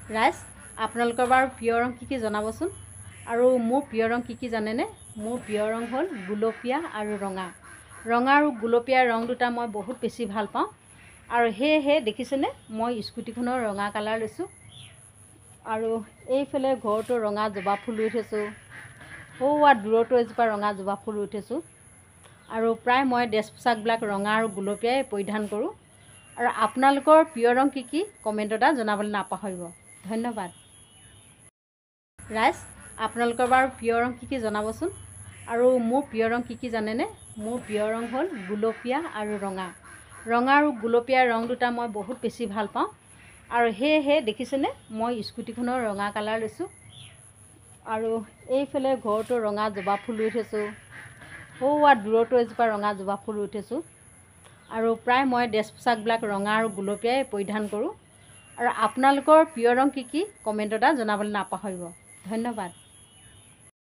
ৰাইজ আপোনালোকৰ বাৰু প্ৰিয় ৰং কি জনাবচোন। আৰু মোৰ প্ৰিয় ৰং কি জানেনে? মোৰ প্ৰিয় ৰং হ'ল গুলপীয়া আৰু ৰঙা। ৰঙা আৰু গুলপীয়া ৰং দুটা মই বহুত বেছি ভাল পাওঁ। আৰু সেয়েহে দেখিছেনে মই স্কুটিখনৰ ৰঙা কালাৰ লৈছোঁ। আৰু এইফালে ঘৰতো ৰঙা জবা ফুল ৰুই থৈছোঁ। সৌৱা দূৰতো এজোপা ৰঙা জবা ফুল ৰুই থৈছোঁ। আৰু প্ৰায় মই ড্ৰেছ পোছাকবিলাক ৰঙা আৰু গুলপীয়াই পৰিধান কৰোঁ। আৰু আপোনালোকৰ প্ৰিয় ৰং কি কমেণ্টত জনাবলৈ নাপাহৰিব। ধন্যবাদ। ৰাইজ আপোনালোকৰ বাৰু প্ৰিয় ৰং কি জনাবচোন। আৰু মোৰ প্ৰিয় ৰং কি জানেনে? মোৰ প্ৰিয় ৰং হ'ল গুলপীয়া আৰু ৰঙা। ৰঙা আৰু গুলপীয়া ৰং দুটা মই বহুত বেছি ভাল পাওঁ। আৰু সেয়েহে দেখিছেনে মই স্কুটিখনৰ ৰঙা কালাৰ লৈছোঁ। আৰু এইফালে ঘৰতো ৰঙা জবা ফুল ৰুই থৈছোঁ। সৌৱা দূৰতো এজোপা ৰঙা জবা ফুল ৰুই থৈছোঁ। আৰু প্ৰায় মই ড্ৰেছ পোছাকবিলাক ৰঙা আৰু গুলপীয়াই পৰিধান কৰোঁ। আৰু আপোনালোকৰ প্ৰিয় ৰং কি কমেণ্টত জনাবলৈ নাপাহৰিব। ধন্যবাদ।